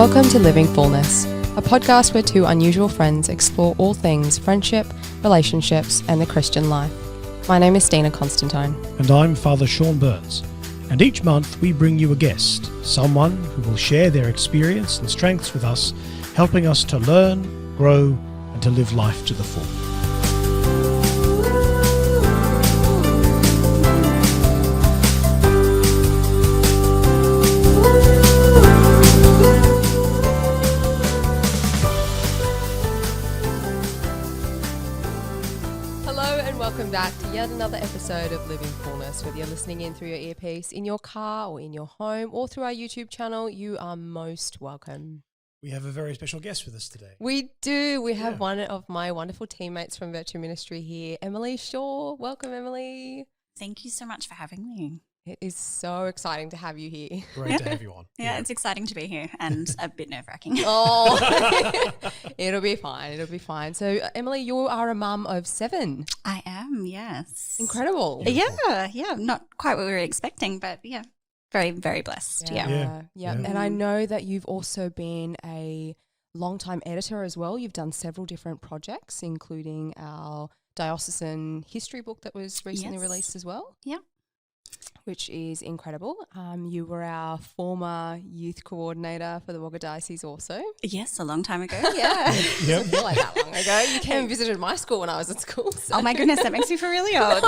Welcome to Living Fullness, a podcast where two unusual friends explore all things friendship, relationships, and the Christian life. My name is Stina Constantine. And I'm Father Sean Burns. And each month we bring you a guest, someone who will share their experience and strengths with us, helping us to learn, grow, and to live life to the full. Welcome back to yet another episode of Living Fullness. Whether you're listening in through your earpiece, in your car or in your home or through our YouTube channel, you are most welcome. We have a very special guest with us today. We do. We have one of my wonderful teammates from Virtue Ministry here, Emily Shaw. Welcome, Emily. Thank you so much for having me. It is so exciting to have you here. Great to have you on. Yeah, it's exciting to be here and a bit nerve-wracking. Oh, it'll be fine. It'll be fine. So, Emily, you are a mum of 7. I am, yes. Incredible. Yeah. Not quite what we were expecting, but yeah, very, very blessed. Yeah. And I know that you've also been a long-time editor as well. You've done several different projects, including our diocesan history book that was recently released as well. Yeah. Which is incredible. You were our former youth coordinator for the Wagga Diocese also. Yes, a long time ago. Yeah. Yep. I feel like that long ago. You came and visited my school when I was at school. So. Oh my goodness, that makes me feel really old.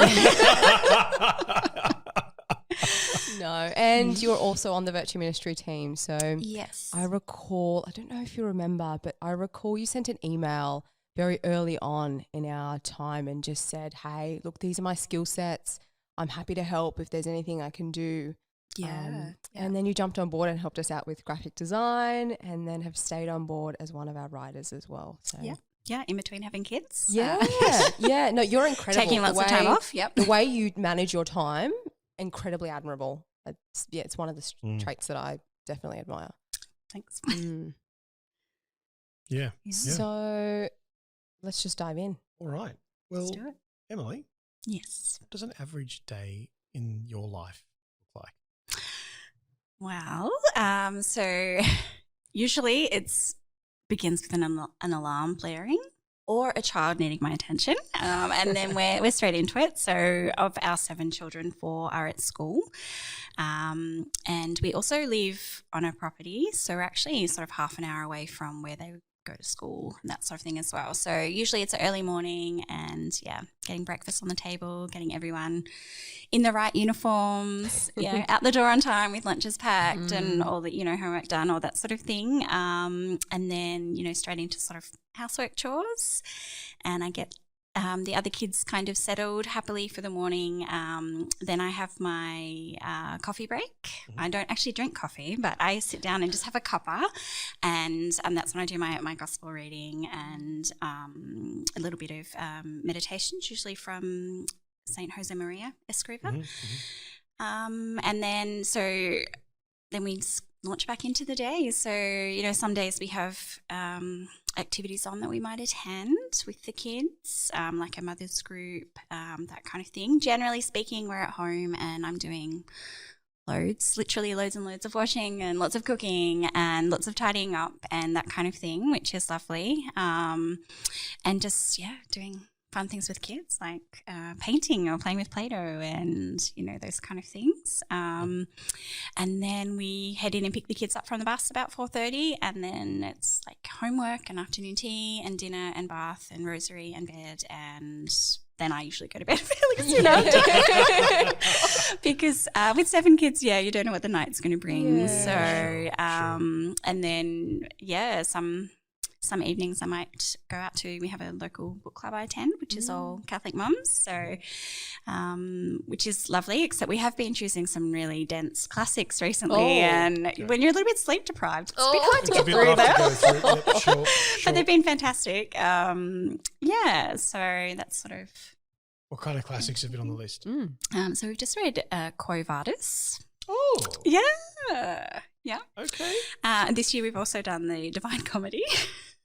No, and you're also on the Virtue Ministry team. So yes. I recall, I don't know if you remember, but I recall you sent an email very early on in our time and just said, hey, look, these are my skill sets. I'm happy to help if there's anything I can do. And then you jumped on board and helped us out with graphic design and then have stayed on board as one of our writers as well. So Yeah, in between having kids. Yeah. No, you're incredible. Taking lots of time off. Yep. The way you manage your time, incredibly admirable. It's one of the traits that I definitely admire. Thanks. Yeah. So let's just dive in. All right. Well, Let's do it. Emily. Yes. What does an average day in your life look like? Well, so usually it's begins with an alarm blaring or a child needing my attention, and then we're straight into it. So of our 7 children, 4 are at school, and we also live on a property, so we're actually sort of half an hour away from where they go to school and that sort of thing as well. So usually it's an early morning and getting breakfast on the table, getting everyone in the right uniforms, out the door on time with lunches packed and all the, homework done, all that sort of thing. And then, straight into sort of housework chores, and I get the other kids kind of settled happily for the morning. Then I have my coffee break. I don't actually drink coffee, but I sit down and just have a cuppa, and that's when I do my gospel reading and a little bit of meditation, usually from Saint Jose Maria Escriva. And then we launch back into the day. So, some days we have activities on that we might attend with the kids, like a mother's group, that kind of thing. Generally speaking, we're at home and I'm doing literally loads and loads of washing and lots of cooking and lots of tidying up and that kind of thing, which is lovely. And just, doing fun things with kids like painting or playing with Play-Doh and, those kind of things. And then we head in and pick the kids up from the bus about 4:30, and then it's like homework and afternoon tea and dinner and bath and rosary and bed, and then I usually go to bed fairly soon after. Because with 7 kids, you don't know what the night's going to bring. And then, some evenings I might go out to, we have a local book club I attend, which is all Catholic mums, so which is lovely, except we have been choosing some really dense classics recently, and when you're a little bit sleep deprived, it's a bit hard to get through them. Yep, sure. But they've been fantastic. So that's sort of... What kind of classics have been on the list? So we've just read Quo Vadis. Oh. Yeah. Okay. And this year we've also done the Divine Comedy.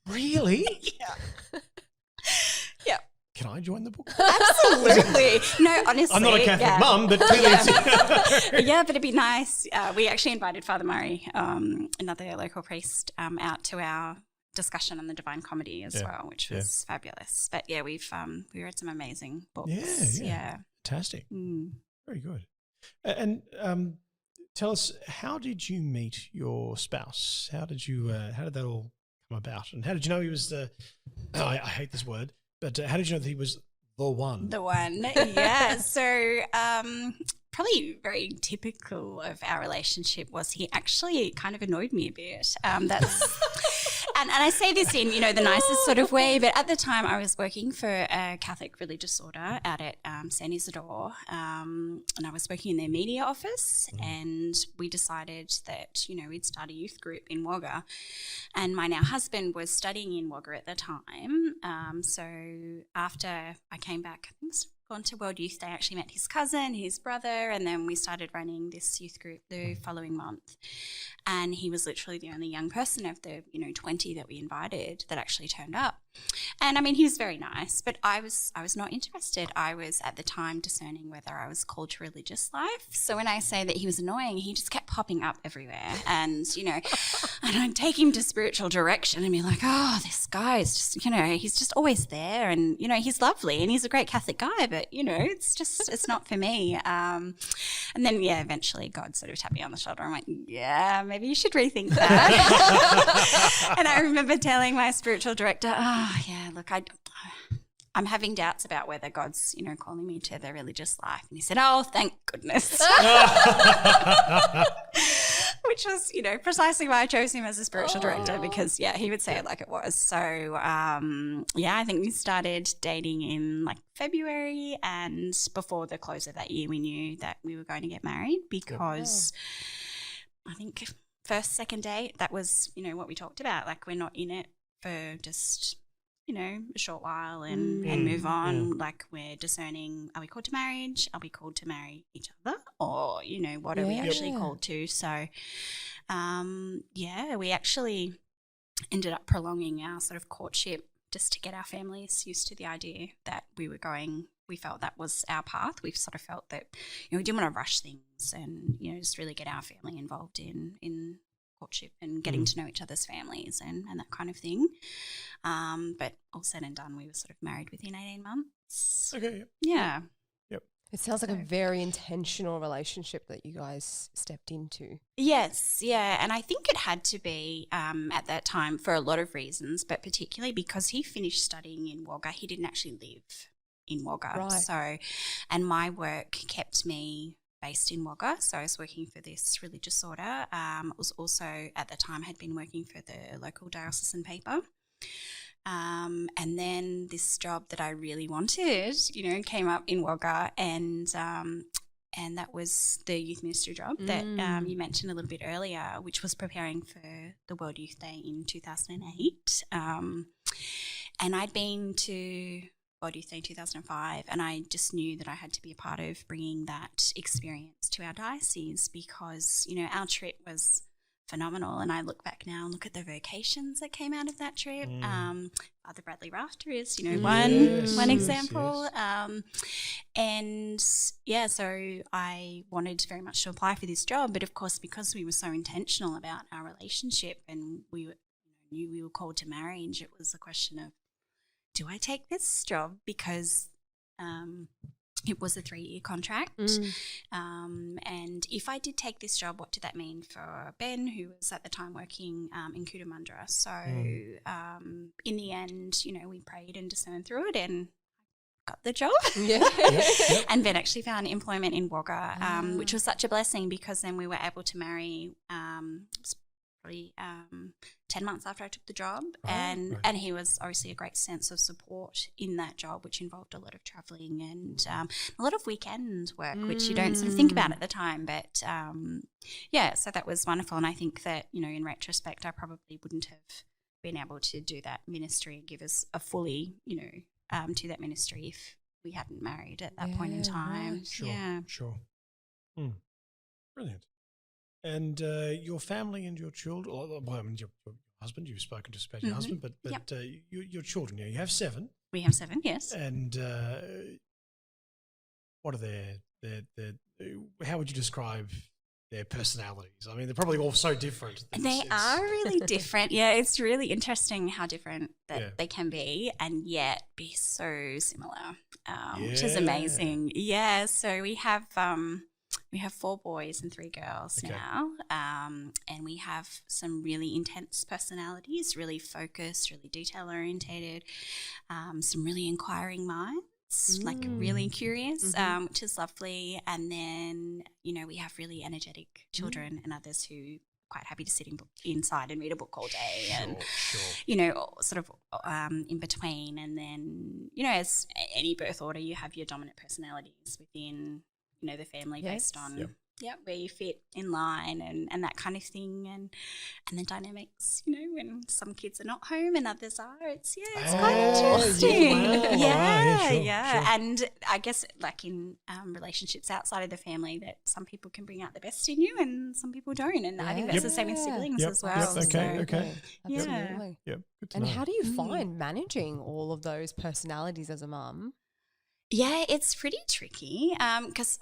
Really? Yeah. can I join the book? Absolutely. No, honestly. I'm not a Catholic mum, but clearly it's... Yeah, but it'd be nice. We actually invited Father Murray, another local priest, out to our discussion on the Divine Comedy as well, which was fabulous. But yeah, we read some amazing books. Yeah. Fantastic. Very good. And tell us, how did you meet your spouse? How did that all come about? And how did you know he was I hate this word, but how did you know that he was the one? The one, yeah. So probably very typical of our relationship was he actually kind of annoyed me a bit. And I say this in, the nicest sort of way, but at the time I was working for a Catholic religious order out at San Isidore, and I was working in their media office, and we decided that, we'd start a youth group in Wagga, and my now husband was studying in Wagga at the time. So after I came back, I think it's gone to World Youth Day, I actually met his cousin, his brother, and then we started running this youth group the following month. And he was literally the only young person of the 20 that we invited that actually turned up. And I mean, he was very nice, but I was not interested. I was at the time discerning whether I was called to religious life. So when I say that he was annoying, he just kept popping up everywhere, and and I'd take him to spiritual direction and be like, oh, this guy is just he's just always there, and he's lovely and he's a great Catholic guy, but it's not for me. And then eventually God sort of tapped me on the shoulder and went, yeah, maybe you should rethink that. And I remember telling my spiritual director, look, I'm having doubts about whether God's, calling me to the religious life. And he said, oh, thank goodness. Which was, precisely why I chose him as a spiritual director, because, he would say it like it was. So, I think we started dating in like February, and before the close of that year, we knew that we were going to get married, because I think first, second date, that was, what we talked about. Like, we're not in it for just a short while and move on. Like, we're discerning, are we called to marriage? Are we called to marry each other? Or, what are we actually called to? So, we actually ended up prolonging our sort of courtship just to get our families used to the idea that we felt that was our path. We sort of felt that, we didn't want to rush things and, just really get our family involved in courtship and getting to know each other's families and that kind of thing. But all said and done, we were sort of married within 18 months. Okay. Yeah. Yep. It sounds like a very intentional relationship that you guys stepped into. Yes, yeah. And I think it had to be at that time for a lot of reasons, but particularly because he finished studying in Wagga. He didn't actually live in Wagga. Right. So, and my work kept me based in Wagga, so I was working for this religious order. Was also at the time had been working for the local diocesan paper, and then this job that I really wanted, came up in Wagga, and that was the youth ministry job that you mentioned a little bit earlier, which was preparing for the World Youth Day in 2008, and I'd been to World Youth Day in 2005, and I just knew that I had to be a part of bringing that experience to our diocese, because, our trip was phenomenal. And I look back now and look at the vocations that came out of that trip. Father Bradley Rafter is, one example. Yes. So I wanted very much to apply for this job, but of course, because we were so intentional about our relationship and we knew we were called to marriage, it was a question of, do I take this job? Because it was a 3-year contract. And if I did take this job, what did that mean for Ben, who was at the time working in Cootamundra? So in the end, we prayed and discerned through it and got the job. And Ben actually found employment in Wagga, which was such a blessing, because then we were able to marry probably 10 months after I took the job, and he was obviously a great sense of support in that job, which involved a lot of travelling and a lot of weekend work, which you don't sort of think about at the time, but so that was wonderful. And I think that, in retrospect, I probably wouldn't have been able to do that ministry and give us a fully, to that ministry if we hadn't married at that point in time. Sure. Brilliant. And your family and your children, well, I mean, your husband, you've spoken to us about your husband, but your children, you have 7. We have 7, yes. And what are their how would you describe their personalities? I mean, they're probably all so different. They are really different. Yeah, it's really interesting how different that they can be and yet be so similar, which is amazing. Yeah, so we have 4 boys and 3 girls now, and we have some really intense personalities, really focused, really detail-orientated, some really inquiring minds. Like really curious, which is lovely. And then, we have really energetic children and others who are quite happy to sit inside and read a book all day and, sort of in between. And then, as any birth order, you have your dominant personalities within, the family based on where you fit in line and that kind of thing, and the dynamics, when some kids are not home and others are, it's quite interesting. Sure. And I guess like in relationships outside of the family, that some people can bring out the best in you and some people don't, and I think that's the same with siblings as well. Okay. Absolutely. Yep. Good to and know. how do you find managing all of those personalities as a mum? Yeah, it's pretty tricky because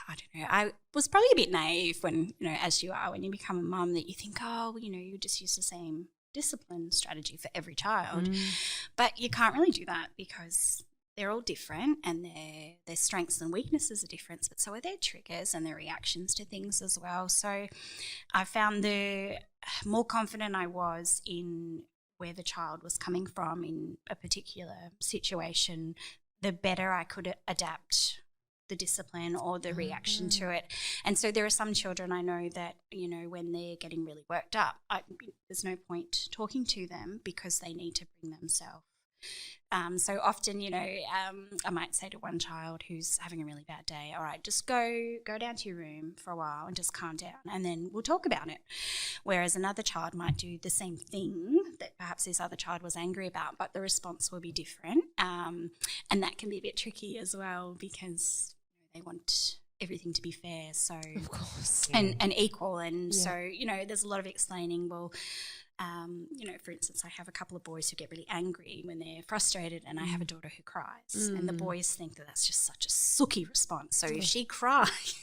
I don't know. I was probably a bit naive when, as you are, when you become a mum, that you think, you just use the same discipline strategy for every child. But you can't really do that because they're all different and their strengths and weaknesses are different, but so are their triggers and their reactions to things as well. So I found the more confident I was in where the child was coming from in a particular situation, the better I could adapt the discipline or the reaction to it. And so there are some children I know that, when they're getting really worked up, there's no point talking to them because they need to bring themselves. So often, I might say to one child who's having a really bad day, all right, just go down to your room for a while and just calm down and then we'll talk about it. Whereas another child might do the same thing that perhaps this other child was angry about, but the response will be different. And that can be a bit tricky as well because they want everything to be fair, so of course, and equal. And so, there's a lot of explaining, well, for instance, I have a couple of boys who get really angry when they're frustrated, and I have a daughter who cries. And the boys think that that's just such a sooky response. So if she cries,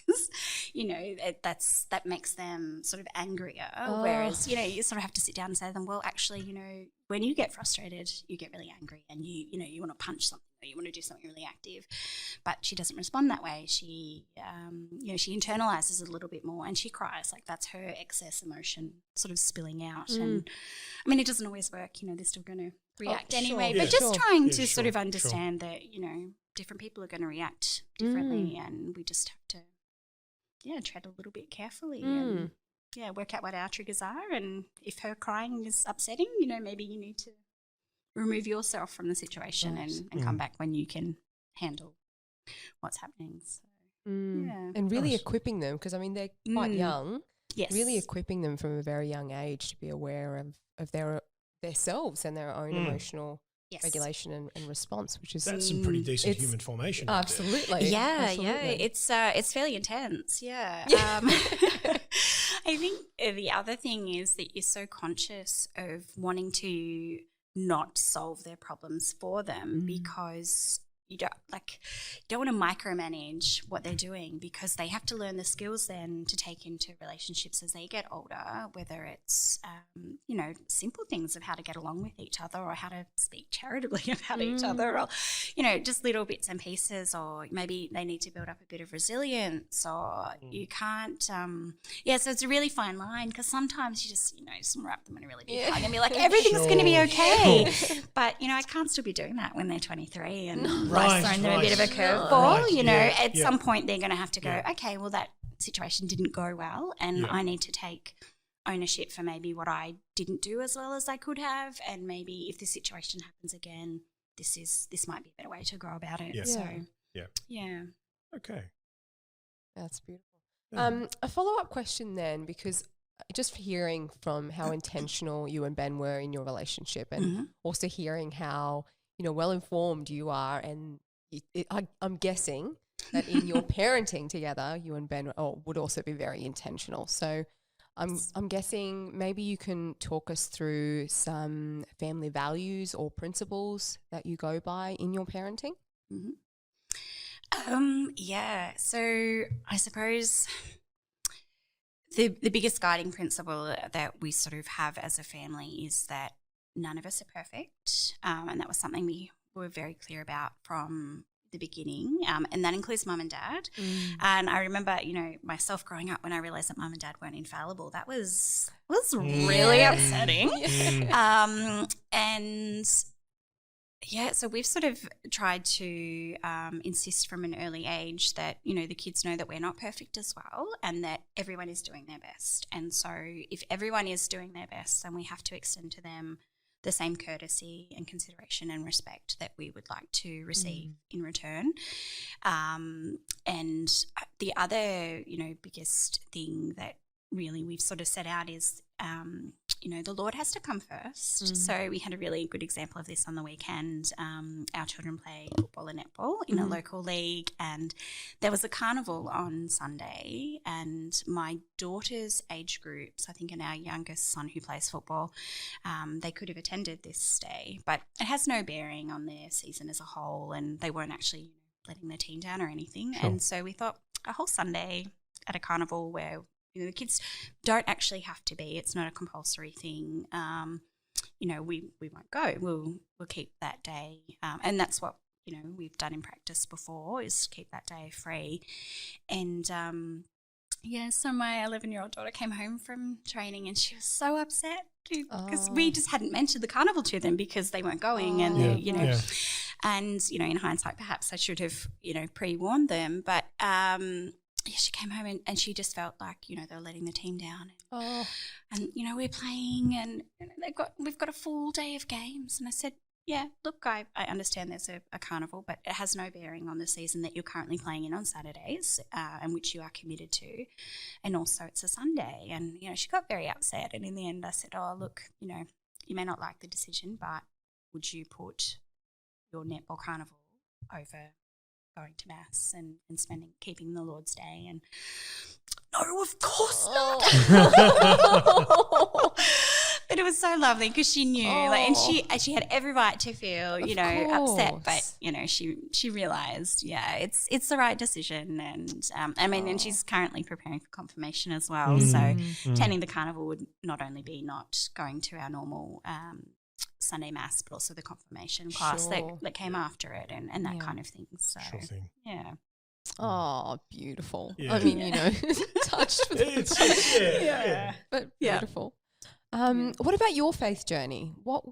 that makes them sort of angrier. Whereas, you sort of have to sit down and say to them, well, actually, when you get frustrated, you get really angry, and you want to punch something, or you want to do something really active. But she doesn't respond that way. She, she internalizes it a little bit more, and she cries. Like that's her excess emotion sort of spilling out. And I mean, it doesn't always work. They're still going to react anyway. But just trying to sort of understand that, different people are going to react differently, and we just have to, tread a little bit carefully and work out what our triggers are. And if her crying is upsetting, maybe you need to remove yourself from the situation and come back when you can handle what's happening. So, and really equipping them, because I mean they're quite young. Yes, really equipping them from a very young age to be aware of themselves and their own emotional regulation and response, which is that's some pretty decent human formation. Absolutely, absolutely. It's fairly intense. Yeah. I think the other thing is that you're so conscious of wanting to not solve their problems for them because you don't want to micromanage what they're doing, because they have to learn the skills then to take into relationships as they get older, whether it's simple things of how to get along with each other or how to speak charitably about each other, or just little bits and pieces, or maybe they need to build up a bit of resilience, or you can't so it's a really fine line, because sometimes you just wrap them in a really big hug and be like, everything's going to be okay. But I can't still be doing that when they're 23 and throwing them a bit of a curveball. At some point they're going to have to go, okay, well, that situation didn't go well, and I need to take ownership for maybe what I didn't do as well as I could have, and maybe if this situation happens again, this might be a better way to go about it. Okay, that's beautiful. A follow-up question then, because just hearing from how intentional you and Ben were in your relationship, and also hearing how well-informed you are, and I'm guessing that in your parenting together, you and Ben would also be very intentional. So I'm guessing maybe you can talk us through some family values or principles that you go by in your parenting. Mm-hmm. So I suppose the biggest guiding principle that we sort of have as a family is that none of us are perfect, and that was something we were very clear about from the beginning, and that includes mum and dad. And I remember, myself growing up when I realised that mum and dad weren't infallible. That was really upsetting. And yeah, so we've sort of tried to insist from an early age that, the kids know that we're not perfect as well and that everyone is doing their best. And so if everyone is doing their best, then we have to extend to them the same courtesy and consideration and respect that we would like to receive in return. And the other, biggest thing that really we've sort of set out is, the Lord has to come first. So we had a really good example of this on the weekend. Our children play football and netball in a local league, and there was a carnival on Sunday, and my daughter's age groups, I think, and our youngest son who plays football, they could have attended this day, but it has no bearing on their season as a whole, and they weren't actually letting their team down or anything. Sure. And so we thought a whole Sunday at a carnival where the kids don't actually have to be. It's not a compulsory thing. We won't go. We'll keep that day, and that's what we've done in practice before, is keep that day free. And so my 11-year-old daughter came home from training and she was so upset because we just hadn't mentioned the carnival to them because they weren't going, and and in hindsight, perhaps I should have pre-warned them, but. She came home and she just felt like, they were letting the team down. And we're playing and we've got a full day of games. And I said, yeah, look, I understand there's a carnival, but it has no bearing on the season that you're currently playing in on Saturdays, and which you are committed to. And also it's a Sunday. And, she got very upset. And in the end I said, oh, look, you may not like the decision, but would you put your netball carnival over going to mass and keeping the Lord's Day? And no, of course not. But it was so lovely because she knew, and she had every right to feel, upset. But she realised, it's the right decision, and and she's currently preparing for confirmation as well. So attending the carnival would not only be not going to our normal Sunday mass, but also the confirmation class that came after it, and that kind of thing. So sure thing. Yeah. Oh, beautiful. Yeah. I mean, touched with it. But beautiful. What about your faith journey? What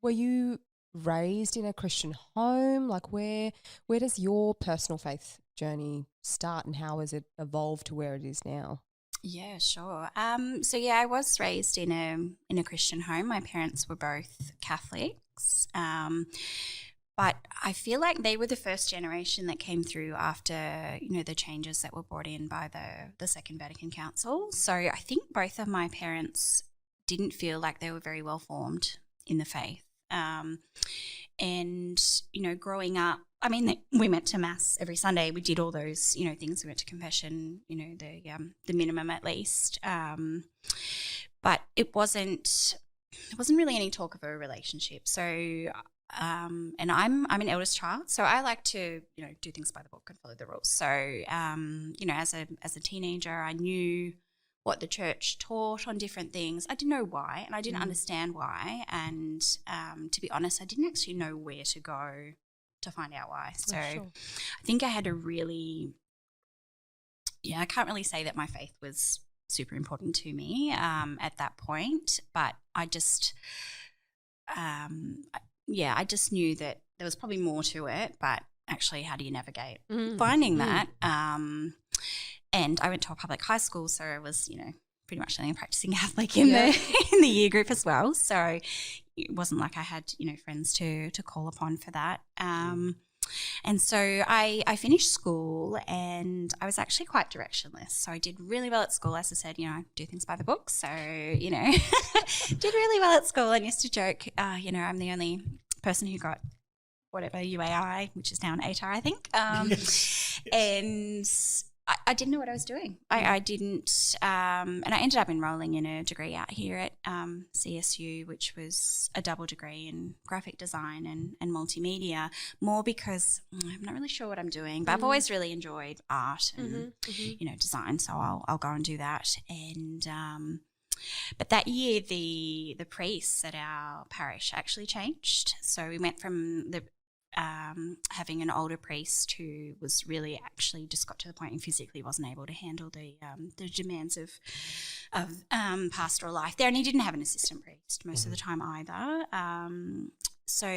were you raised in a Christian home? Like where does your personal faith journey start, and how has it evolved to where it is now? Yeah, sure. I was raised in a Christian home. My parents were both Catholics, but I feel like they were the first generation that came through after the changes that were brought in by the Second Vatican Council. So I think both of my parents didn't feel like they were very well formed in the faith. And growing up, I mean, we went to mass every Sunday. We did all those, things. We went to confession, the minimum at least. But it wasn't really any talk of a relationship. So, and I'm an eldest child, so I like to, do things by the book and follow the rules. So, as a teenager, I knew what the church taught on different things. I didn't know why, and I didn't understand why. And to be honest, I didn't actually know where to go to find out why. So I think I had a really, I can't really say that my faith was super important to me at that point, but I just, I just knew that there was probably more to it, but actually how do you navigate finding that? And I went to a public high school, so I was, pretty much a practicing Catholic in the year group as well. So it wasn't like I had, friends to call upon for that. And so I finished school, and I was actually quite directionless. So I did really well at school. As I said, I do things by the book. So, did really well at school, and used to joke, I'm the only person who got whatever UAI, which is now an ATAR, I think. Yes. And I didn't know what I was doing. I didn't, and I ended up enrolling in a degree out here at CSU, which was a double degree in graphic design and multimedia, more because I'm not really sure what I'm doing, but I've always really enjoyed art and, design, so I'll go and do that. And but that year, the priests at our parish actually changed. So we went from the having an older priest who was really actually just got to the point and physically wasn't able to handle the demands of pastoral life there, and he didn't have an assistant priest most of the time either. So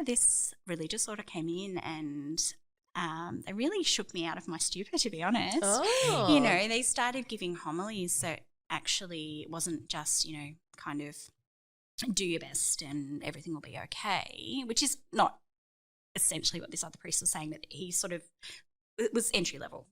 this religious order came in and it really shook me out of my stupor, to be honest. Oh. They started giving homilies that actually wasn't just kind of do your best and everything will be okay, which is not essentially what this other priest was saying, that he sort of, it was entry level.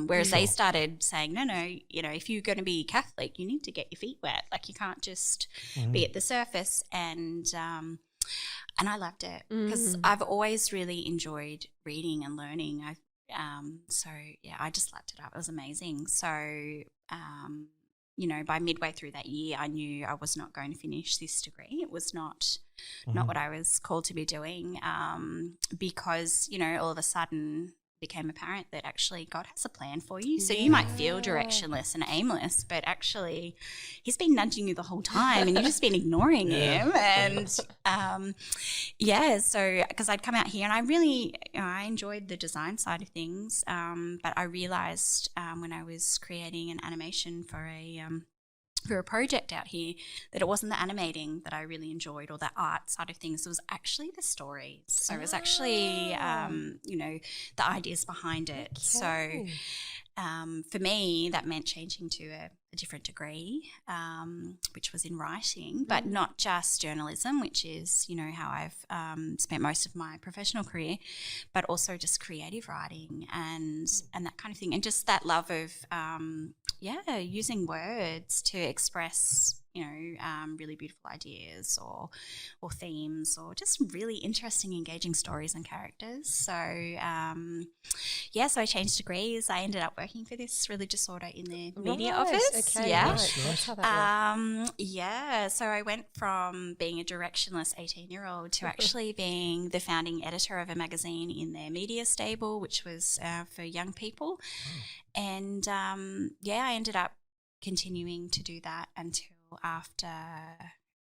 Whereas they started saying, no, if you're going to be Catholic, you need to get your feet wet. Like, you can't just be at the surface. And I loved it because I've always really enjoyed reading and learning. I just lapped it up. It was amazing. So, by midway through that year, I knew I was not going to finish this degree. It was not what I was called to be doing, because, all of a sudden became apparent that actually God has a plan for you. So you might feel directionless and aimless, but actually he's been nudging you the whole time and you've just been ignoring him. And so because I'd come out here and I really, I enjoyed the design side of things, but I realised when I was creating an animation for a project out here that it wasn't the animating that I really enjoyed or the art side of things. It was actually the stories. So it was actually, the ideas behind it. Okay. So for me, that meant changing to a different degree, which was in writing, but not just journalism, which is, how I've spent most of my professional career, but also just creative writing and that kind of thing. And just that love of, using words to express, really beautiful ideas or themes or just really interesting, engaging stories and characters. So, so I changed degrees. I ended up working for this religious order in the media office. Okay, yeah. Right. That's how that works. So I went from being a directionless 18-year-old to actually being the founding editor of a magazine in their media stable, which was for young people. And, I ended up continuing to do that until after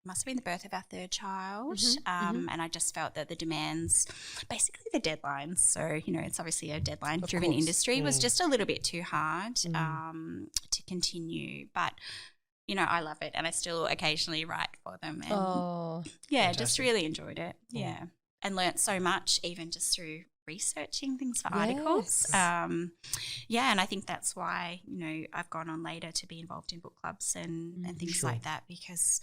must have been the birth of our third child. And I just felt that the demands, basically the deadlines, so, it's obviously a deadline-driven industry, was just a little bit too hard to continue. But, I love it and I still occasionally write for them. And just really enjoyed it. Yeah. And learnt so much even just through researching things for articles. And I think that's why, I've gone on later to be involved in book clubs and things like that, because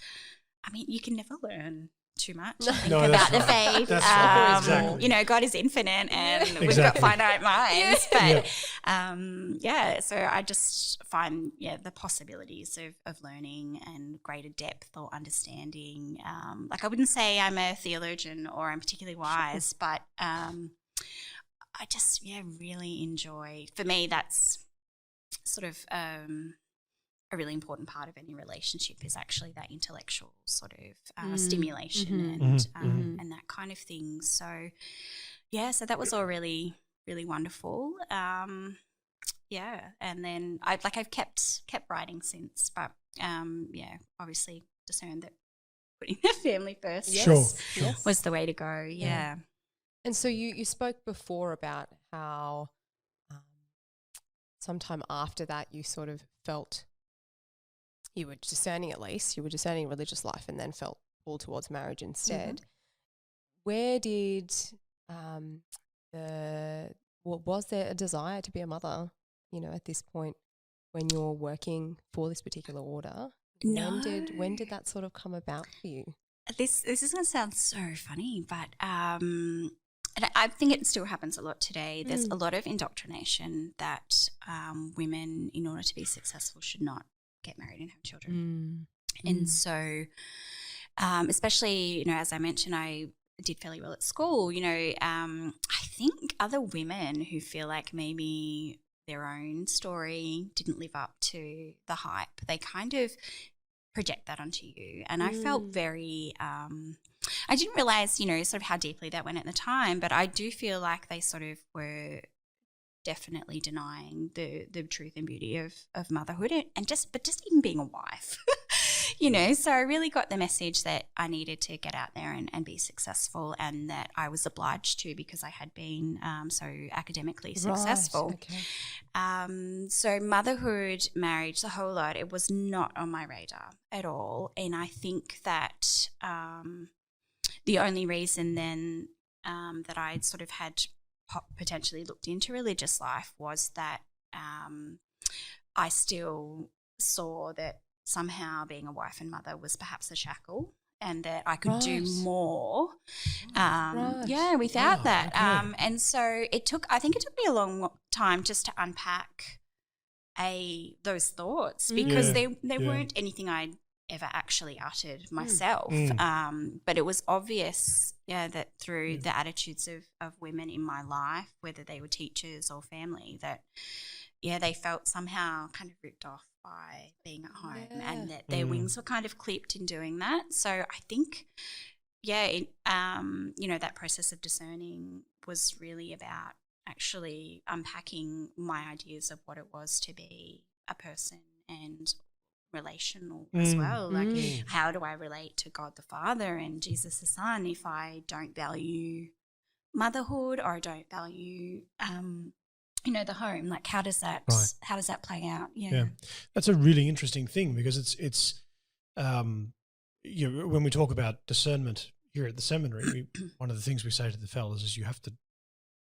you can never learn too much about the faith. That's right. Exactly. God is infinite and we've got finite minds. But so I just find the possibilities of learning and greater depth or understanding. I wouldn't say I'm a theologian or I'm particularly wise, but I just really enjoy. For me, that's sort of a really important part of any relationship is actually that intellectual sort of stimulation and that kind of thing. So, so that was all really, really wonderful. And then I've kept writing since, but obviously discerned that putting the family first was the way to go. Yeah. And so you spoke before about how sometime after that you sort of felt you were discerning religious life and then felt pulled towards marriage instead. Where did was there a desire to be a mother, at this point when you're working for this particular order? No. When did that sort of come about for you? This is going to sound so funny, but and I think it still happens a lot today. There's a lot of indoctrination that women, in order to be successful, should not get married and have children. And so, especially, as I mentioned, I did fairly well at school. I think other women who feel like maybe their own story didn't live up to the hype, they kind of project that onto you. And I felt very I didn't realize, sort of how deeply that went at the time, but I do feel like they sort of were definitely denying the truth and beauty of motherhood and just even being a wife. So I really got the message that I needed to get out there and be successful, and that I was obliged to because I had been so academically successful. Okay. So motherhood, marriage, the whole lot, it was not on my radar at all. And I think that the only reason then that I'd sort of had potentially looked into religious life was that I still saw that somehow being a wife and mother was perhaps a shackle, and that I could do more without that. Okay. And so I think it took me a long time just to unpack those thoughts, because they weren't anything I'd ever actually uttered myself. But it was obvious that through the attitudes of women in my life, whether they were teachers or family, that they felt somehow kind of ripped off by being at home, and that their wings were kind of clipped in doing that. So I think, that process of discerning was really about actually unpacking my ideas of what it was to be a person and relational as well. Like, how do I relate to God the Father and Jesus the Son if I don't value motherhood, or I don't value the home? Like, how does that play out? That's a really interesting thing, because it's when we talk about discernment here at the seminary, one of the things we say to the fellows is you have to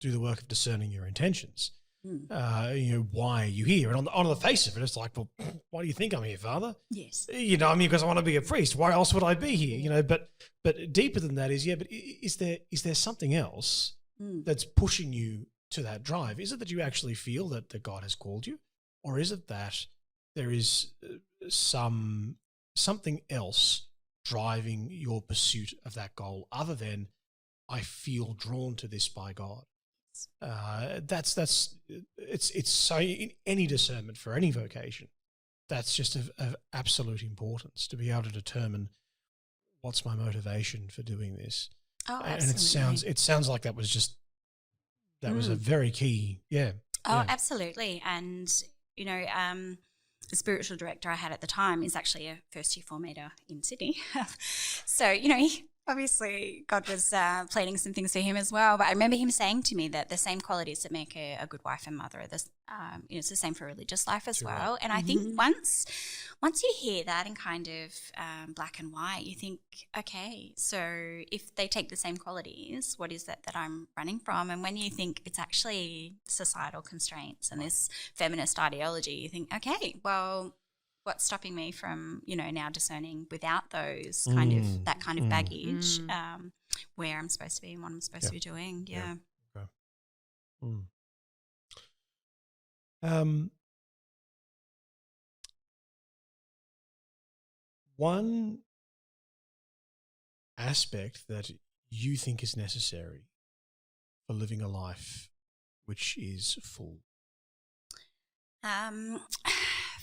do the work of discerning your intentions. Why are you here? And on the face of it, it's like, well, why do you think I'm here, Father? Yes. Because I want to be a priest. Why else would I be here? But deeper than that is, but is there something else that's pushing you to that drive? Is it that you actually feel that God has called you, or is it that there is something else driving your pursuit of that goal other than I feel drawn to this by God? It's so in any discernment for any vocation, that's just of absolute importance to be able to determine what's my motivation for doing this. And it sounds like that was a very key. Absolutely. And the spiritual director I had at the time is actually a first year formator in Sydney. So, obviously God was planning some things for him as well. But I remember him saying to me that the same qualities that make a good wife and mother are it's the same for religious life as well. Right. And I think once you hear that in kind of black and white, you think, okay, so if they take the same qualities, what is that I'm running from? And when you think it's actually societal constraints and this feminist ideology, you think, okay, well, what's stopping me from, now discerning without those kind of baggage, where I'm supposed to be and what I'm supposed to be doing. Okay. One aspect that you think is necessary for living a life which is full?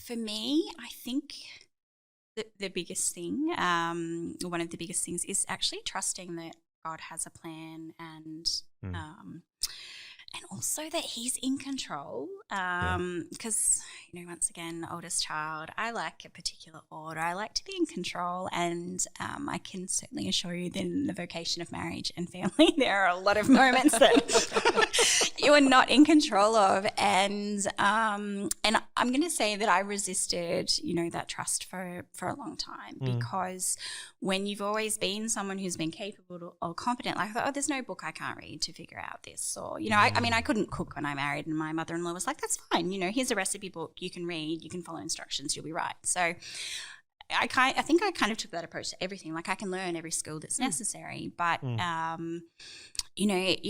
For me, I think the biggest thing, one of the biggest things, is actually trusting that God has a plan and also that He's in control. Because once again, oldest child, I like a particular order. I like to be in control, and I can certainly assure you that in the vocation of marriage and family, there are a lot of moments that you are not in control of, and I'm going to say that I resisted, that trust for a long time, because when you've always been someone who's been capable or competent, like I thought, there's no book I can't read to figure out this, or I mean, I couldn't cook when I married, and my mother-in-law was like, that's fine, here's a recipe book, you can read, you can follow instructions, you'll be right. So I think I kind of took that approach to everything. Like, I can learn every skill that's necessary, but you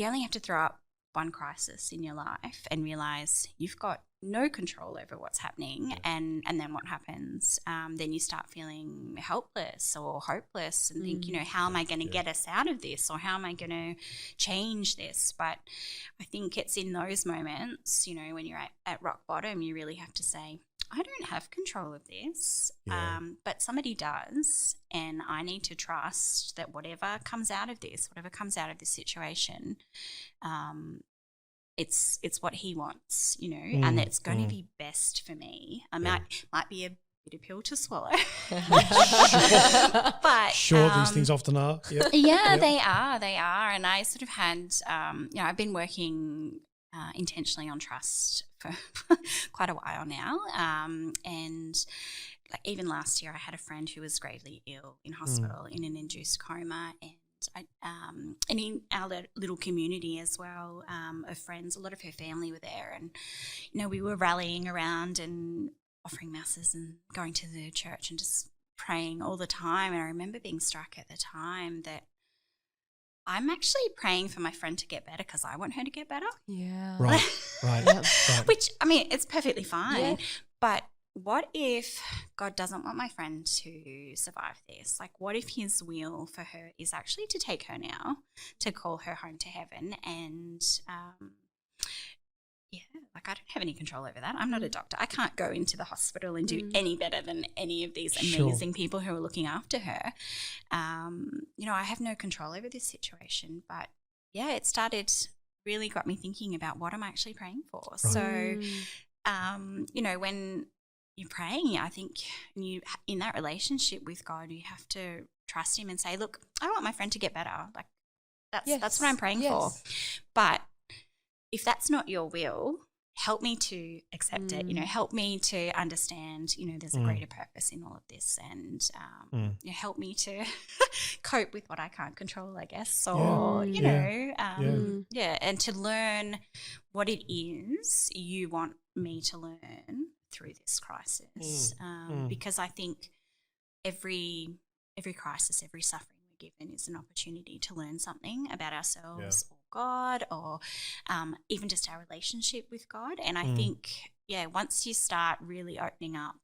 only have to throw up one crisis in your life and realize you've got no control over what's happening, and then what happens? Then you start feeling helpless or hopeless and think, how am I going to get us out of this, or how am I going to change this? But I think it's in those moments, when you're at rock bottom, you really have to say, I don't have control of this, but somebody does, and I need to trust that whatever comes out of this situation, it's what he wants, and it's going to be best for me. I might be a bitter pill to swallow, but these things often are. Yep. They are. And I sort of had, I've been working intentionally on trust for quite a while now, and like even last year, I had a friend who was gravely ill in hospital in an induced coma, and in our little community as well of friends, a lot of her family were there, and we were rallying around and offering masses and going to the church and just praying all the time. And I remember being struck at the time that I'm actually praying for my friend to get better because I want her to get better. Yeah. Right. Which, I mean, it's perfectly fine. Yeah. But what if God doesn't want my friend to survive this? Like, what if his will for her is actually to take her now, to call her home to heaven? And, like I don't have any control over that. I'm not a doctor. I can't go into the hospital and do any better than any of these amazing people who are looking after her. I have no control over this situation. But, it really got me thinking about what am I actually praying for. Right. So, when you're praying, I think in that relationship with God, you have to trust him and say, look, I want my friend to get better. Like that's what I'm praying for. But if that's not your will, help me to accept it, help me to understand, there's a greater purpose in all of this, and help me to cope with what I can't control, I guess, or, and to learn what it is you want me to learn through this crisis, because I think every crisis, every suffering we're given is an opportunity to learn something about ourselves or God, or even just our relationship with God. And I think, once you start really opening up,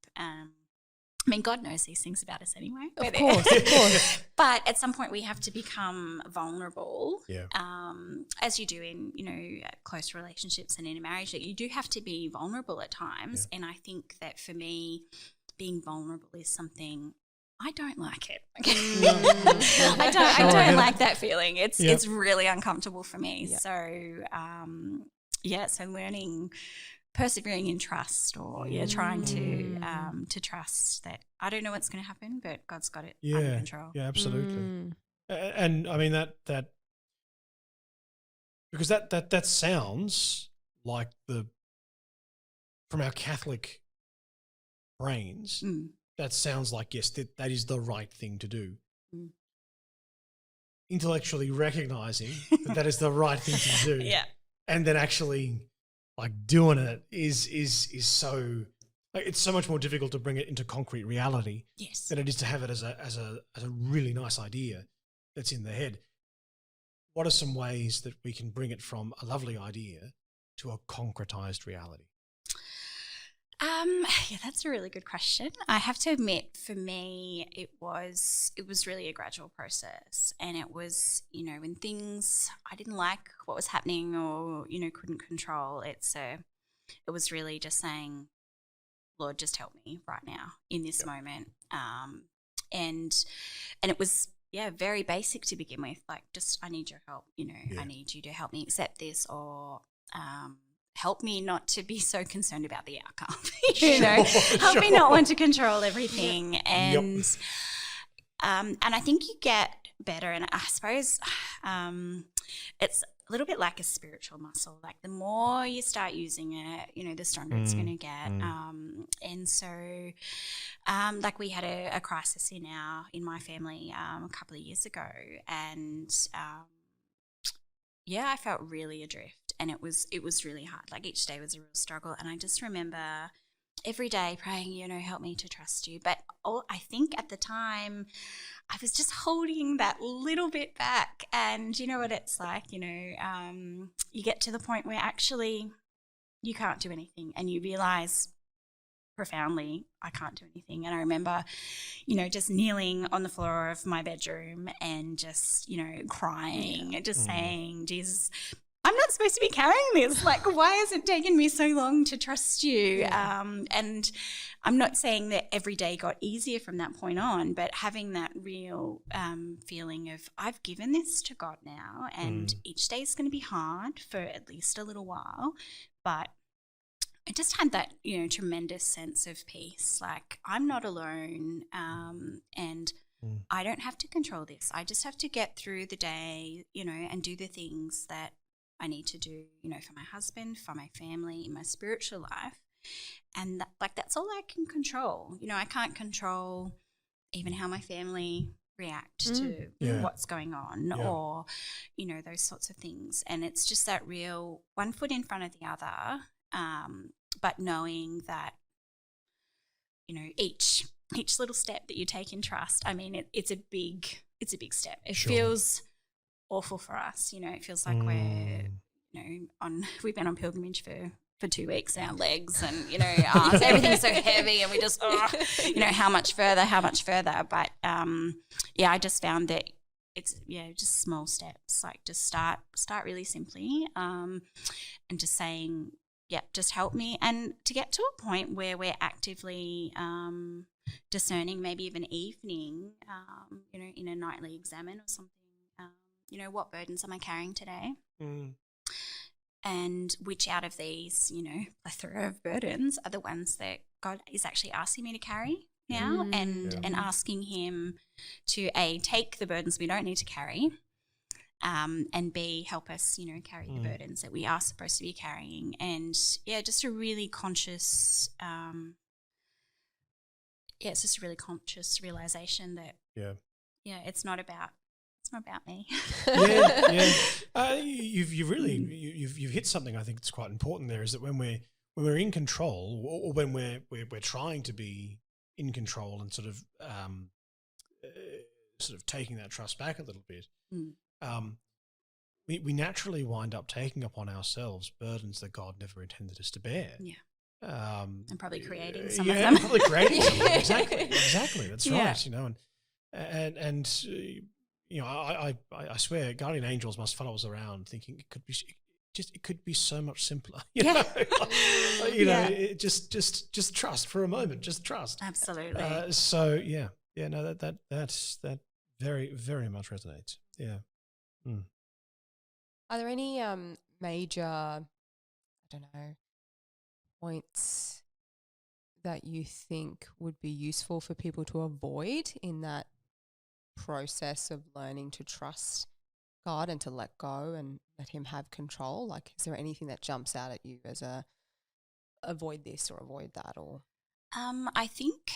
God knows these things about us anyway. Of course. But at some point we have to become vulnerable, as you do in, close relationships and in a marriage, that you do have to be vulnerable at times. And I think that for me, being vulnerable is something I don't like it. I don't like that feeling. It's really uncomfortable for me. Yep. So so learning, persevering in trust, or trying to trust that I don't know what's going to happen, but God's got it under control. Yeah, absolutely. And I mean that because that sounds like from our Catholic brains. That sounds like, yes, that is the right thing to do. Intellectually recognizing that is the right thing to do, and then actually like doing it is so, like, it's so much more difficult to bring it into concrete reality than it is to have it as a really nice idea that's in the head. What are some ways that we can bring it from a lovely idea to a concretized reality? That's a really good question. I have to admit, for me, it was really a gradual process, and it was, when things I didn't like what was happening or, couldn't control, it was really just saying, Lord, just help me right now in this moment. And it was, very basic to begin with, like just, I need your help, I need you to help me accept this, or, help me not to be so concerned about the outcome, help me not want to control everything. And I think you get better. And I suppose it's a little bit like a spiritual muscle. Like the more you start using it, the stronger it's going to get. And so like we had a crisis in my family a couple of years ago, and I felt really adrift. And it was really hard. Like each day was a real struggle. And I just remember every day praying, help me to trust you. But I think at the time I was just holding that little bit back. And you know what it's like, you get to the point where actually you can't do anything, and you realise profoundly, I can't do anything. And I remember, just kneeling on the floor of my bedroom and just, crying and just saying, Jesus, I'm not supposed to be carrying this. Like, why has it taken me so long to trust you? And I'm not saying that every day got easier from that point on, but having that real feeling of I've given this to God now, and each day is going to be hard for at least a little while, but I just had that, tremendous sense of peace. Like, I'm not alone, and I don't have to control this. I just have to get through the day, and do the things that I need to do, for my husband, for my family, in my spiritual life. And that's all I can control. I can't control even how my family react to what's going on or, those sorts of things. And it's just that real one foot in front of the other, but knowing that, each little step that you take in trust, I mean, it's a big step. It feels awful for us. It feels like we're, we've been on pilgrimage for 2 weeks, our legs and, everything's so heavy and we just, how much further. But, I just found that it's, just small steps, like just start really simply, and just saying, just help me. And to get to a point where we're actively discerning, maybe even evening, in a nightly examine or something, what burdens am I carrying today? And which out of these, plethora of burdens are the ones that God is actually asking me to carry now, and asking him to A, take the burdens we don't need to carry, and B, help us, carry the burdens that we are supposed to be carrying. And just a really conscious, it's just a really conscious realization that it's not about me. You've hit something I think that's quite important there, is that when we're in control, or when we're trying to be in control and sort of taking that trust back a little bit, we naturally wind up taking upon ourselves burdens that God never intended us to bear. And probably creating some of them. Probably creating some of them. Exactly. That's right. And I swear, guardian angels must follow us around, thinking it could be so much simpler. Just trust for a moment. Just trust. Absolutely. That very, very much resonates. Yeah. Are there any major, points that you think would be useful for people to avoid in that process of learning to trust God and to let go and let him have control? Like, is there anything that jumps out at you as a avoid this or avoid that? Or I think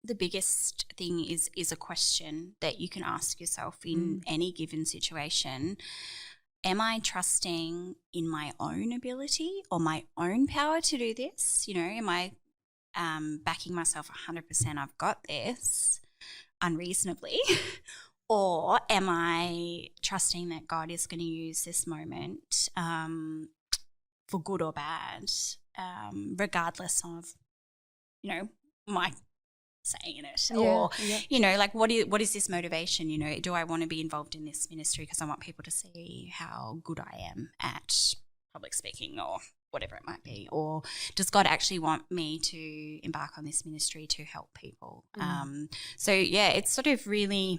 the biggest thing is a question that you can ask yourself in any given situation. Am I trusting in my own ability or my own power to do this? Am I backing myself 100%, I've got this, unreasonably? Or am I trusting that God is going to use this moment for good or bad, regardless of, my saying in it, or what is this motivation? Do I want to be involved in this ministry because I want people to see how good I am at public speaking or whatever it might be, or does God actually want me to embark on this ministry to help people? It's sort of really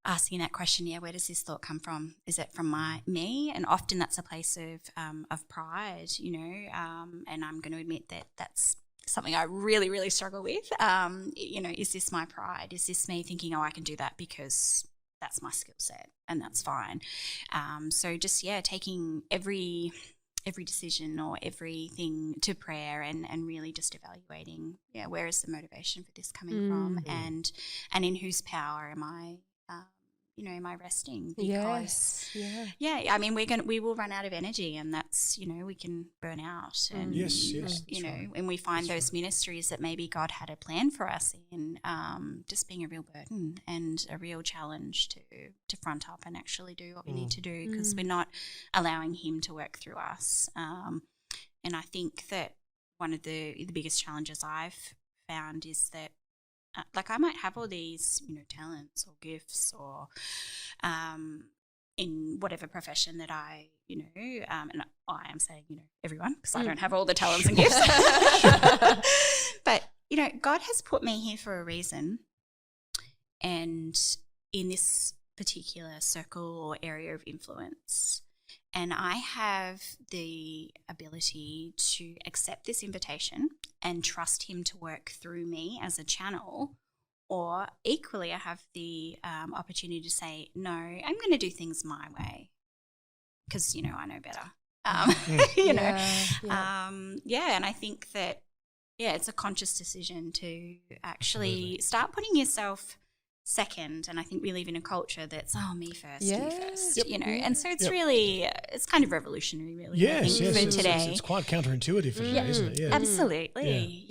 asking that question, where does this thought come from? Is it from me? And often that's a place of pride, and I'm going to admit that that's something I really, really struggle with. Is this my pride? Is this me thinking, I can do that because that's my skill set and that's fine? Taking every decision or everything to prayer and really just evaluating, where is the motivation for this coming from, and in whose power am I am I resting? Because I mean, we will run out of energy, and that's, we can burn out. And yes, right. And we find those ministries that maybe God had a plan for us in, just being a real burden and a real challenge to front up and actually do what we need to do, because we're not allowing him to work through us. And I think that one of the biggest challenges I've found is that, like, I might have all these, talents or gifts or in whatever profession that I, and I am saying, everyone, because I don't have all the talents and gifts. But, God has put me here for a reason. And in this particular circle or area of influence, and I have the ability to accept this invitation and trust him to work through me as a channel, or equally I have the opportunity to say, no, I'm going to do things my way because, I know better. And I think that, it's a conscious decision to actually start putting yourself second. And I think we live in a culture that's, me first, you first, and so it's really, it's kind of revolutionary really. Yes, I think, for today. It's quite counterintuitive for today, isn't it? Yeah. Absolutely.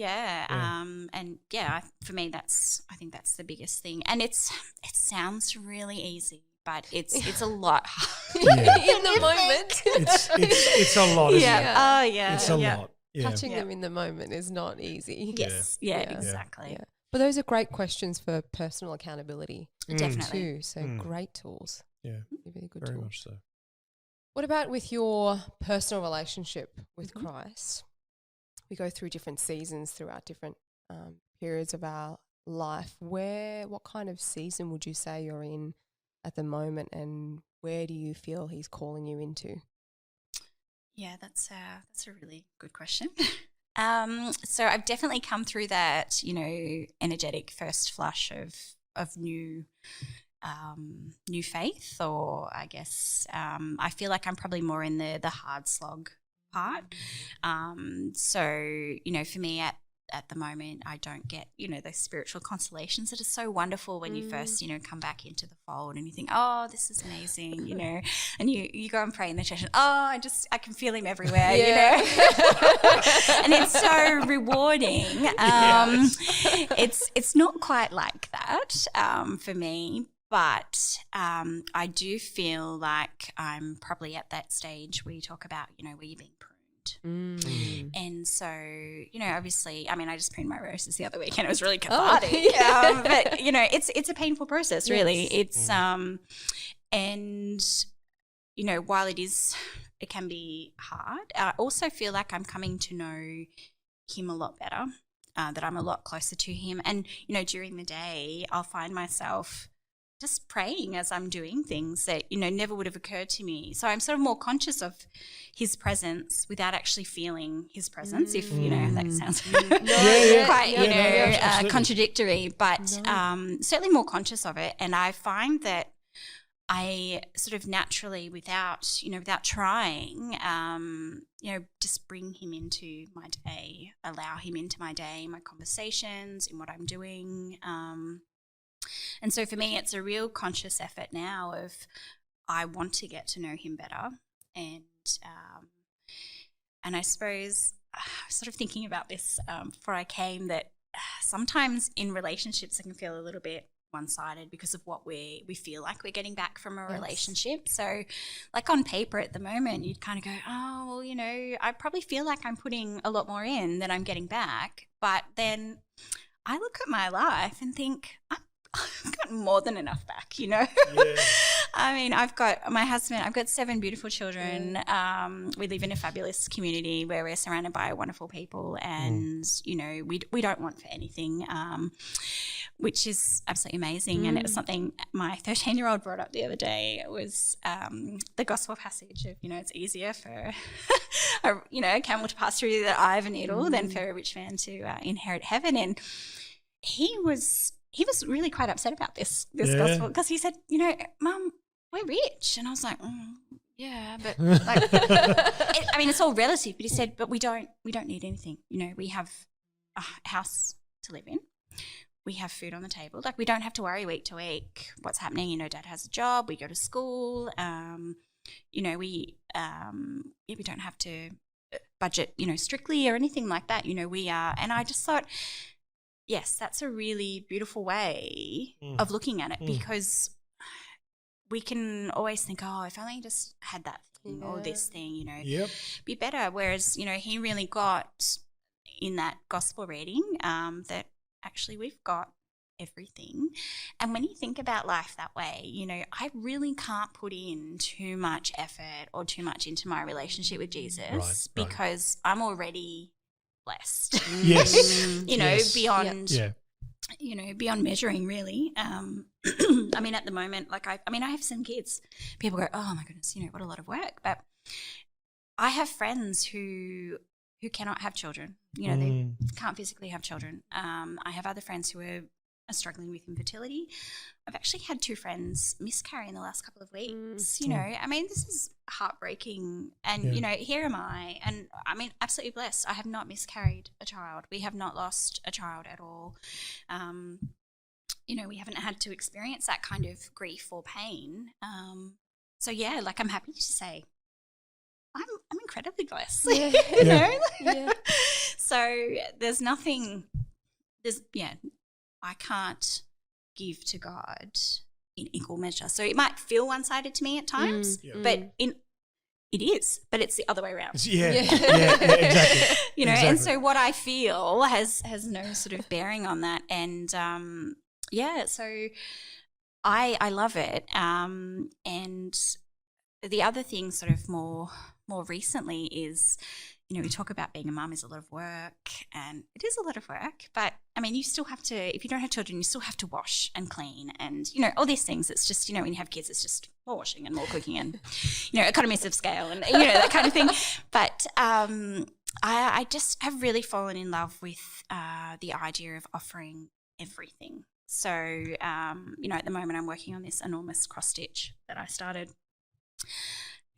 For me, I think that's the biggest thing. And it sounds really easy, but it's a lot harder in the moment. It's a lot, isn't it? Oh, yeah. It's a lot. Yeah. Touching them in the moment is not easy. Yes. Yeah, exactly. Yeah. But those are great questions for personal accountability. Definitely. Too. So great tools. Yeah. Really good Very tools. much so. What about with your personal relationship with Christ? We go through different seasons throughout different periods of our life. What kind of season would you say you're in at the moment, and where do you feel he's calling you into? Yeah, that's a really good question. So I've definitely come through that, energetic first flush of new faith, or I guess I feel like I'm probably more in the hard slog part. So, for me at the moment, I don't get, those spiritual constellations that are so wonderful when you first, come back into the fold and you think, oh, this is amazing, and you go and pray in the church and, I can feel him everywhere, and it's so rewarding. It's not quite like that for me, but I do feel like I'm probably at that stage where you talk about, where you're being pruned. And so, obviously, I just pruned my roses the other week and it was really cathartic. But, it's a painful process, really. It's, and, while it can be hard, I also feel like I'm coming to know him a lot better, that I'm a lot closer to him. And, during the day, I'll find myself just praying as I'm doing things that, never would have occurred to me. So I'm sort of more conscious of his presence without actually feeling his presence, if, that sounds quite, contradictory, but certainly more conscious of it. And I find that I sort of naturally, without trying, just bring him into my day, allow him into my day, my conversations, in what I'm doing. And so for me, it's a real conscious effort now of I want to get to know him better. And I suppose I was sort of thinking about this before I came, that sometimes in relationships it can feel a little bit one-sided because of what we feel like we're getting back from a relationship. So like on paper at the moment, you'd kind of go, oh, well, I probably feel like I'm putting a lot more in than I'm getting back. But then I look at my life and think, I've got more than enough back, I've got my husband, I've got 7 beautiful children. We live in a fabulous community where we're surrounded by wonderful people, and, we don't want for anything, which is absolutely amazing. And it was something my 13-year-old brought up the other day. It was the gospel passage of, it's easier for a camel to pass through the eye of a needle than for a rich man to inherit heaven. And he was really quite upset about this gospel, because he said, Mum, we're rich. And I was like, yeah, but like, it's all relative. But he said, but we don't need anything. We have a house to live in. We have food on the table. Like, we don't have to worry week to week what's happening. Dad has a job. We go to school. We don't have to budget, strictly or anything like that. We are. And I just thought, yes, that's a really beautiful way of looking at it, because we can always think, oh, if only I just had that thing or this thing, you know, Yep. be better. Whereas, you know, he really got in that gospel reading that actually we've got everything. And when you think about life that way, you know, I really can't put in too much effort or too much into my relationship with Jesus Right. because I'm already blessed. Yes. You know, Yes. beyond Yeah. you know, beyond measuring, really. I mean, at the moment, like I have some kids. People go, "Oh my goodness, you know, what a lot of work." But I have friends who cannot have children. You know, they can't physically have children. I have other friends who are struggling with infertility. I've actually had 2 friends miscarry in the last couple of weeks. You know, I mean, this is heartbreaking. And, you know, here am I. And I mean, absolutely blessed. I have not miscarried a child. We have not lost a child at all. You know, we haven't had to experience that kind of grief or pain. So, yeah, like I'm happy to say I'm incredibly blessed. Yeah. You know? Yeah. So there's nothing, I can't give to God in equal measure. So it might feel one-sided to me at times, but it is, but it's the other way around. Yeah, exactly. You know, Exactly. and so what I feel has no sort of bearing on that. And so I love it. And the other thing sort of more recently is, you know, we talk about being a mum is a lot of work, and it is a lot of work, but I mean, you still have to, if you don't have children, you still have to wash and clean and, you know, all these things. It's just, you know, when you have kids, it's just more washing and more cooking and, you know, economies of scale and, you know, that kind of thing. But I just have really fallen in love with the idea of offering everything. So, you know, at the moment I'm working on this enormous cross stitch that I started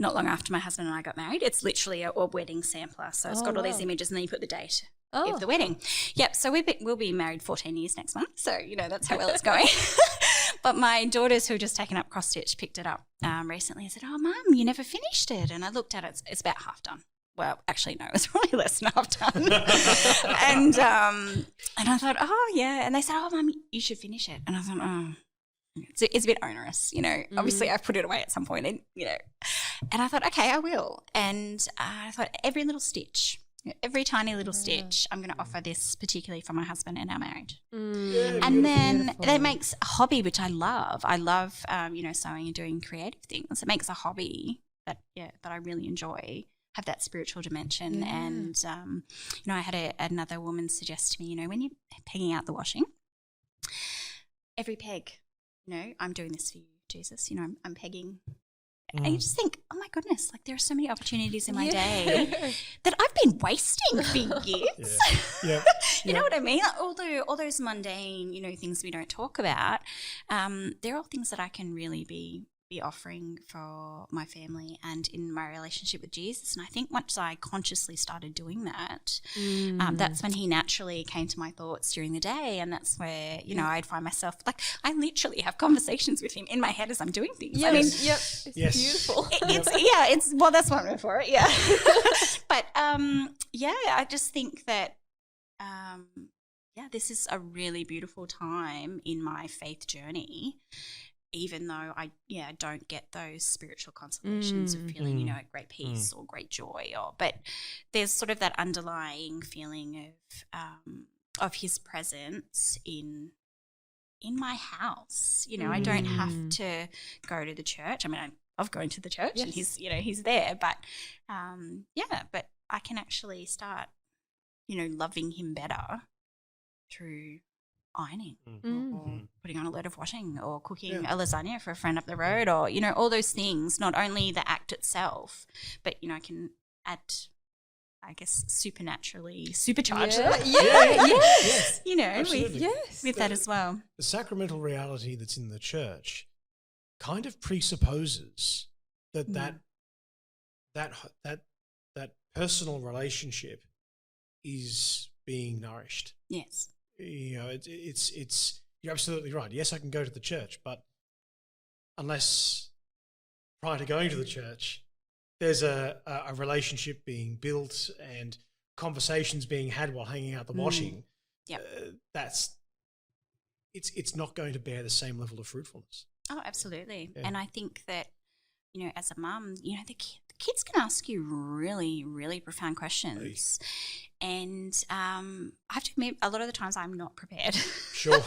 not long after my husband and I got married. It's literally a wedding sampler. So it's got all these images and then you put the date of the wedding. Yep. So we'll be married 14 years next month. So, you know, that's how well it's going. But my daughters who have just taken up cross stitch picked it up recently and said, "Oh, Mum, you never finished it." And I looked at it. It's about half done. Well, actually, no, it's probably less than half done. And I thought, oh, yeah. And they said, "Oh, Mum, you should finish it." And I thought, oh. It's a bit onerous, you know. Obviously, I put it away at some point, and you know. And I thought, okay, I will. And I thought every little stitch, every tiny little stitch, I'm going to offer this particularly for my husband and our marriage. And then that makes a hobby, which I love. I love, you know, sewing and doing creative things. It makes a hobby that I really enjoy. Have that spiritual dimension. And you know, I had another woman suggest to me, you know, when you're pegging out the washing, every peg. You know, I'm doing this for you, Jesus. You know, I'm pegging. And you just think, oh my goodness, like there are so many opportunities in my day that I've been wasting for years. You know what I mean? Like, all those mundane, you know, things we don't talk about, they're all things that I can really be offering for my family and in my relationship with Jesus. And I think once I consciously started doing that, that's when he naturally came to my thoughts during the day. And that's where, you know, I'd find myself, like, I literally have conversations with him in my head as I'm doing things. I mean, it's beautiful. It's well, that's one word for it. Yeah. But, I just think that, this is a really beautiful time in my faith journey. Even though I don't get those spiritual consolations of feeling, you know, at great peace or great joy, but there's sort of that underlying feeling of his presence in my house. You know, I don't have to go to the church. I mean, I love going to the church and he's there, but but I can actually start, you know, loving him better through ironing or putting on a load of washing or cooking a lasagna for a friend up the road or, you know, all those things, not only the act itself, but, you know, I can add, I guess, supernaturally supercharge it. You know, with that as well. The sacramental reality that's in the church kind of presupposes that personal relationship is being nourished. Yes. You know, it's you're absolutely right. Yes, I can go to the church, but unless prior to going to the church, there's a relationship being built and conversations being had while hanging out the washing, it's not going to bear the same level of fruitfulness. Oh, absolutely. Yeah. And I think that, you know, as a mum, you know, the kids can ask you really, really profound questions. And I have to admit, a lot of the times I'm not prepared. Sure.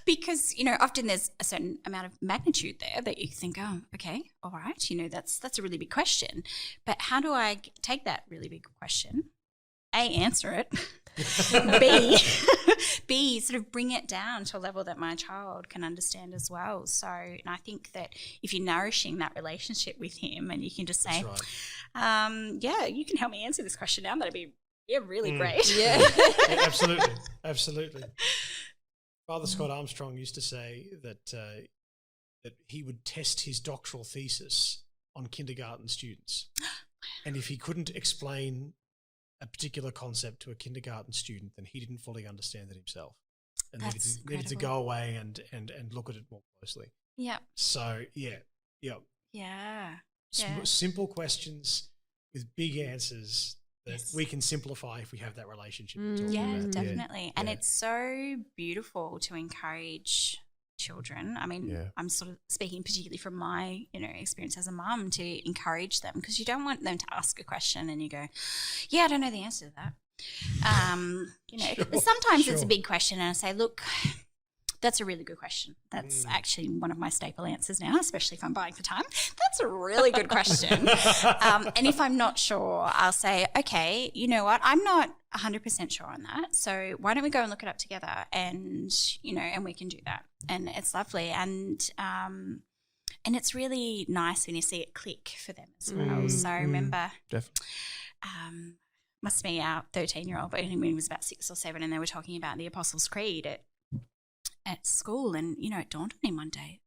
Because, often there's a certain amount of magnitude there that you think, oh, okay, all right, that's a really big question. But how do I take that really big question? A, answer it. B, sort of bring it down to a level that my child can understand as well. So, and I think that if you're nourishing that relationship with him and you can just say, you can help me answer this question now, that'd be really great. Yeah, absolutely. Absolutely. Father Scott Armstrong used to say that he would test his doctoral thesis on kindergarten students. And if he couldn't explain a particular concept to a kindergarten student, then he didn't fully understand it himself. And needed to go away and look at it more closely. Yeah. So, yeah. Simple questions with big answers that we can simplify if we have that relationship. Definitely. Yeah. And it's so beautiful to encourage children. I mean, I'm sort of speaking particularly from my, experience as a mum, to encourage them, because you don't want them to ask a question and you go, I don't know the answer to that. Sometimes it's a big question and I say, look, that's a really good question. That's actually one of my staple answers now, especially if I'm buying for time. That's a really good question. And if I'm not sure, I'll say, okay, you know what? I'm not 100% sure on that. So why don't we go and look it up together and, and we can do that. And it's lovely. And it's really nice when you see it click for them as well. So I remember must be our 13-year-old, but when he was about 6 or 7, and they were talking about the Apostles' Creed at school, and it dawned on him one day,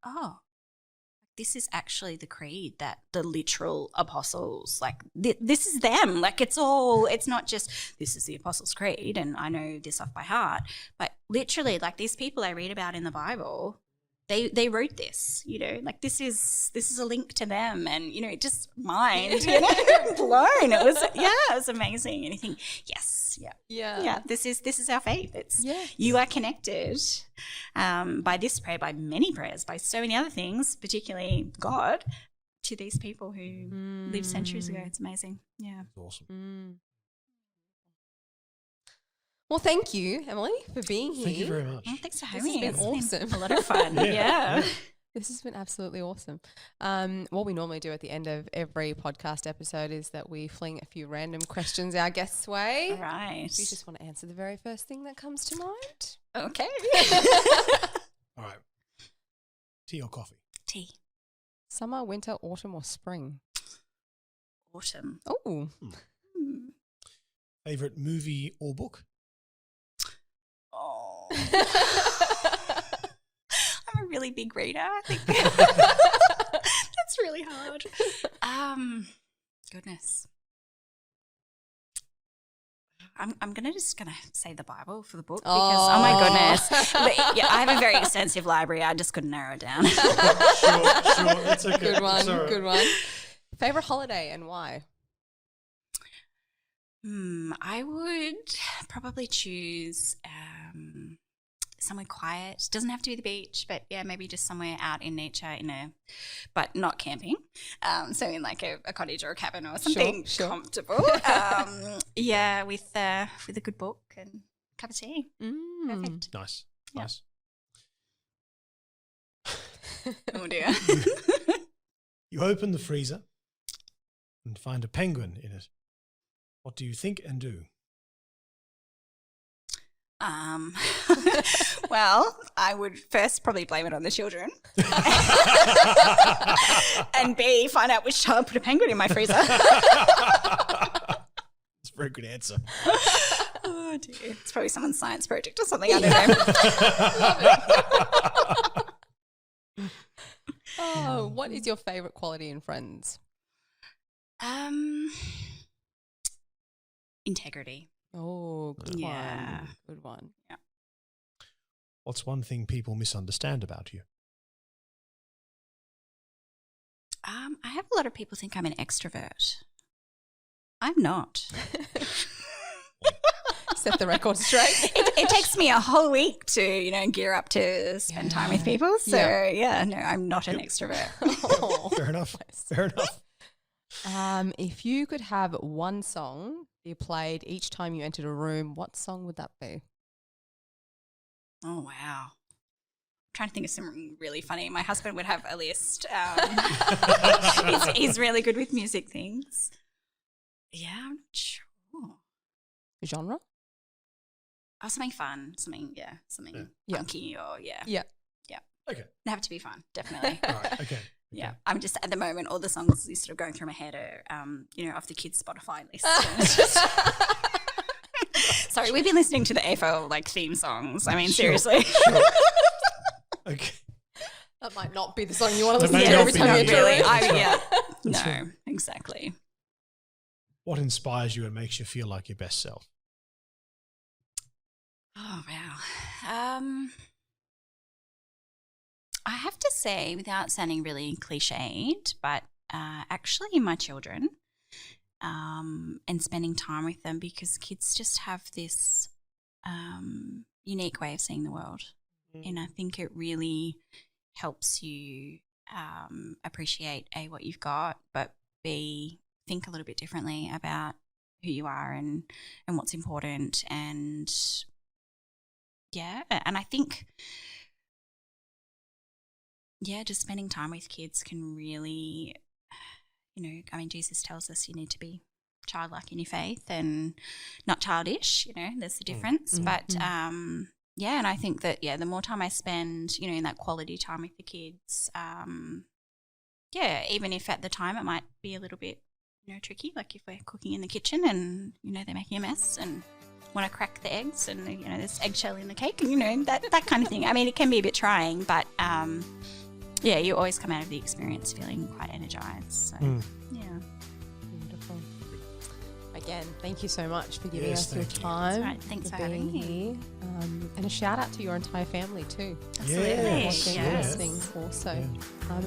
this is actually the creed that the literal apostles, this is them. It's not just this is the Apostles' Creed and I know this off by heart, but literally these people I read about in the Bible, they wrote this, this is a link to them, and just mind blown. It was amazing. And you think, yes, this is our faith. It's you are connected by this prayer, by many prayers, by so many other things, particularly God, to these people who lived centuries ago. It's amazing. Yeah, awesome. Well, thank you, Emily, for being here. Thank you very much. Well, thanks for having me. This has been awesome. Been a lot of fun. Yeah. This has been absolutely awesome. What we normally do at the end of every podcast episode is that we fling a few random questions our guests' way. All right. You just want to answer the very first thing that comes to mind. Okay. All right. Tea or coffee? Tea. Summer, winter, autumn, or spring? Autumn. Oh. Favorite movie or book? Oh. I'm a really big reader, I think. That's really hard. Goodness. I'm just gonna say the Bible for the book because oh my goodness, I have a very extensive library. I just couldn't narrow it down. Sure, that's okay. Good one, good one. Favorite holiday and why? I would probably choose somewhere quiet. Doesn't have to be the beach, but maybe just somewhere out in nature, but not camping. So in a cottage or a cabin or something comfortable. With a good book and a cup of tea. Perfect. Nice. Yep. Nice. Oh dear. You open the freezer and find a penguin in it. What do you think and do? Well, I would first probably blame it on the children. And B, find out which child put a penguin in my freezer. That's a very good answer. Oh dear. It's probably someone's science project or something. I don't know. Oh, what is your favourite quality in friends? Integrity. Oh, good yeah. one. Good one. Yeah. What's one thing people misunderstand about you? I have a lot of people think I'm an extrovert. I'm not. Set the record straight. It takes me a whole week to, gear up to spend time with people. So, no, I'm not an extrovert. Fair enough. Fair enough. If you could have one song be played each time you entered a room, what song would that be? Oh, wow. I'm trying to think of something really funny. My husband would have a list. He's really good with music things. Yeah, I'm not sure. Genre? Oh, something fun. Something funky or Yeah. Okay. They have to be fun, definitely. All right. Okay. Yeah, I'm just at the moment, all the songs sort of going through my head are, off the kids' Spotify list. Sorry, we've been listening to the AFL theme songs. I mean, seriously. Sure. Okay. That might not be the song you want to That listen may to not every be time you that enter a good. room. That's No, right. exactly. What inspires you and makes you feel like your best self? Oh, wow. I have to say, without sounding really cliched, but actually my children and spending time with them, because kids just have this unique way of seeing the world. And I think it really helps you appreciate, A, what you've got, but B, think a little bit differently about who you are and what's important. And and I think, just spending time with kids can really, Jesus tells us you need to be childlike in your faith and not childish, there's the difference. But, and I think that, the more time I spend, in that quality time with the kids, even if at the time it might be a little bit, tricky, like if we're cooking in the kitchen and, they're making a mess and want to crack the eggs and, there's eggshell in the cake and, that kind of thing. I mean, it can be a bit trying, but, you always come out of the experience feeling quite energized. So, Beautiful. Again, thank you so much for giving us your thank you. time. That's right. Thanks for having being me. here. And a shout out to your entire family too. Absolutely. Watching and Yes. listening also.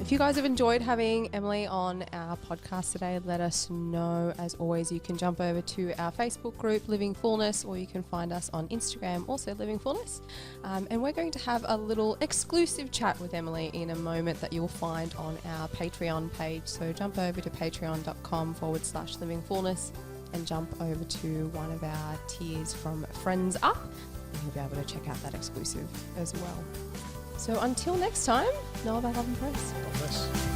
If you guys have enjoyed having Emily on our podcast today, let us know. As always, you can jump over to our Facebook group, Living Fullness, or you can find us on Instagram, also Living Fullness. And we're going to have a little exclusive chat with Emily in a moment that you'll find on our Patreon page. So jump over to patreon.com/Living Fullness and jump over to one of our tiers from Friends Up. And you'll be able to check out that exclusive as well. So until next time, know about love and praise. God bless.